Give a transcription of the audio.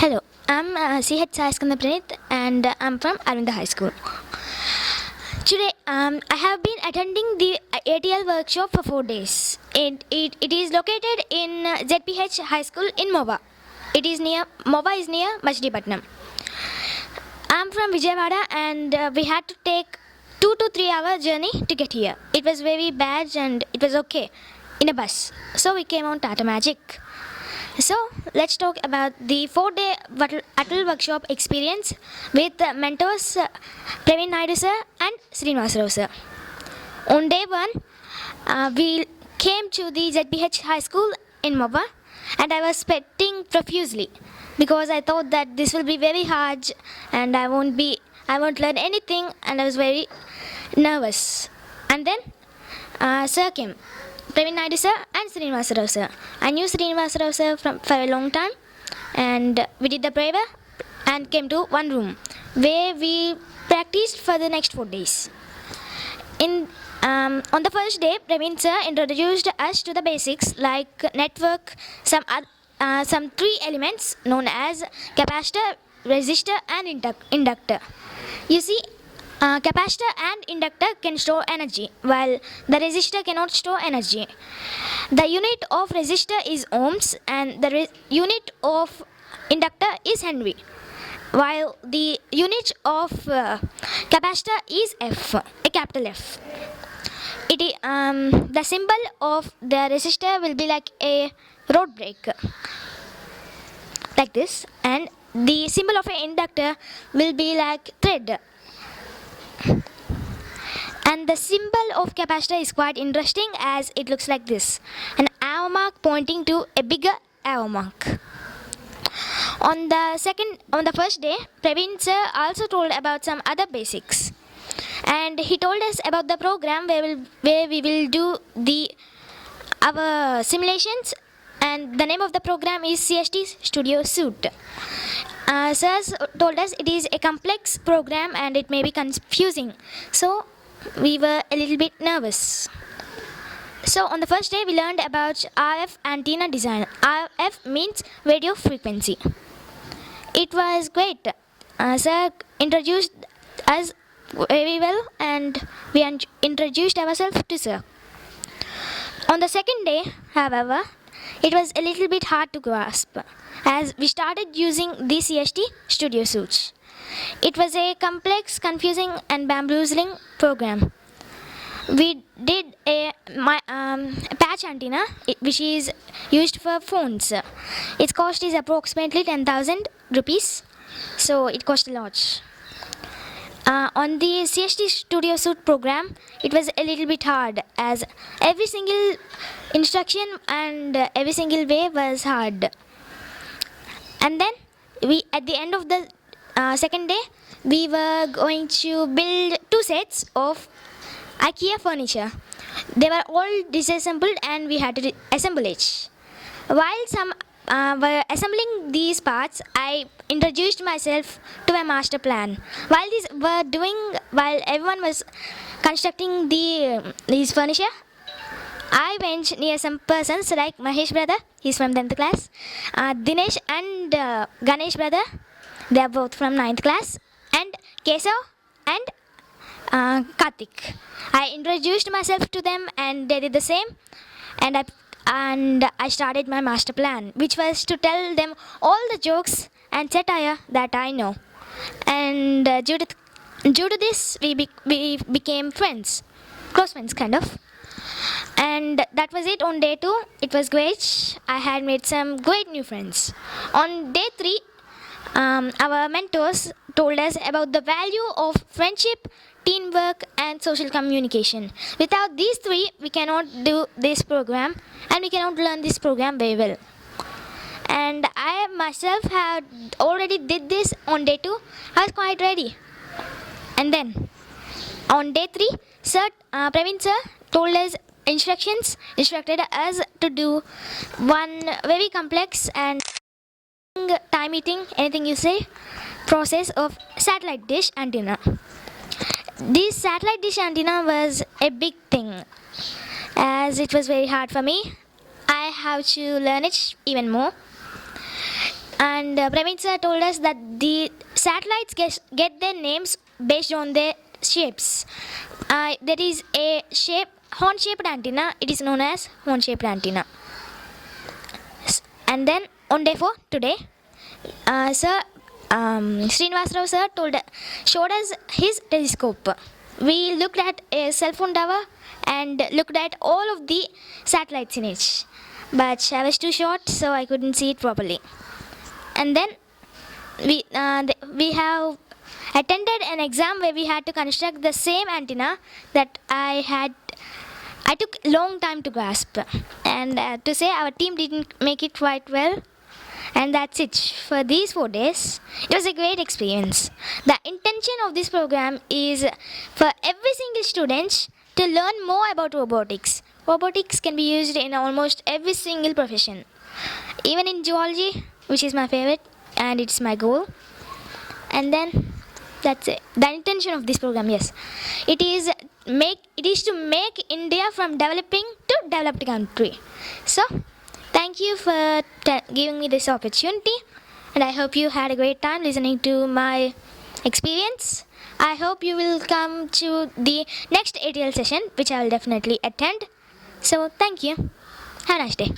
Hello, I'm CH Skanda and I'm from Aravinda High School. Today, I have been attending the ATL workshop for 4 days. It is located in ZPH High School in Mova. Mova is near Machidipatnam. I'm from Vijayawada and we had to take 2 to 3 hour journey to get here. It was very bad and it was okay in a bus. So we came on Tata Magic. So let's talk about the 4-day Atal workshop experience with mentors Praveen Naidu sir and Srinivasarao sir. On day 1, we came to the ZPH High School in Mobba and I was sweating profusely because I thought that this will be very hard and I won't learn anything and I was very nervous. And then sir came. Praveen Naidu sir and Srinivasarao sir. I knew Srinivasarao sir for a long time and we did the prayer and came to one room where we practiced for the next 4 days. On the first day, Praveen sir introduced us to the basics like network, some 3 elements known as capacitor, resistor and inductor. You see, capacitor and inductor can store energy, while the resistor cannot store energy. The unit of resistor is ohms and the unit of inductor is Henry, while the unit of capacitor is F, a capital F. The symbol of the resistor will be like a road brake, like this, and the symbol of an inductor will be like thread. And the symbol of capacitor is quite interesting as it looks like this, an arrow mark pointing to a bigger arrow mark. On the first day, Praveen sir also told about some other basics, and he told us about the program where we will do our simulations, and the name of the program is CST Studio Suite. Sir told us it is a complex program and it may be confusing, so we were a little bit nervous. So on the first day we learned about RF antenna design. RF means radio frequency. It was great. Sir introduced us very well and we introduced ourselves to sir. On the second day, however, it was a little bit hard to grasp as we started using the CST Studio Suite. It was a complex, confusing and bamboozling program. We did a patch antenna which is used for phones. Its cost is approximately 10,000 rupees, so it cost a lot. On the CST Studio Suite program, it was a little bit hard as every single instruction and every single way was hard. And then at the end of the second day, we were going to build 2 sets of IKEA furniture. They were all disassembled and we had to assemble it. While some were assembling these parts, I introduced myself to my master plan. While everyone was constructing these furniture, I went near some persons like Mahesh brother, he's from 10th class, Dinesh and Ganesh brother, they are both from 9th class, and Kesav and Karthik. I introduced myself to them and they did the same, and I started my master plan, which was to tell them all the jokes and satire that I know. And due to this, we became friends, close friends kind of. And that was it on day 2. It was great. I had made some great new friends. On day 3, our mentors told us about the value of friendship, teamwork and social communication. Without these 3, we cannot do this program and we cannot learn this program very well. And I myself had already did this on day 2. I was quite ready. And then on day 3, Praveen sir told us instructed us to do one very complex and time eating, anything you say, process of satellite dish antenna. This satellite dish antenna was a big thing as it was very hard for me. I have to learn it even more. And Praveen sir told us that the satellites get their names based on their shapes. There is a horn-shaped antenna. It is known as horn-shaped antenna. And then on day 4 today, Srinivasarao sir showed us his telescope. We looked at a cell phone tower and looked at all of the satellites in it. But I was too short, so I couldn't see it properly. And then we have attended an exam where we had to construct the same antenna that I took long time to grasp. And to say our team didn't make it quite well. And that's it for these 4 days. It was a great experience. The intention of this program is for every single student to learn more about robotics. Robotics can be used in almost every single profession. Even in zoology, which is my favorite and it's my goal. And then that's it. The intention of this program, yes. It is to make India from developing to developed country. So thank you for giving me this opportunity, and I hope you had a great time listening to my experience. I hope you will come to the next ATL session, which I will definitely attend. So thank you. Have a nice day.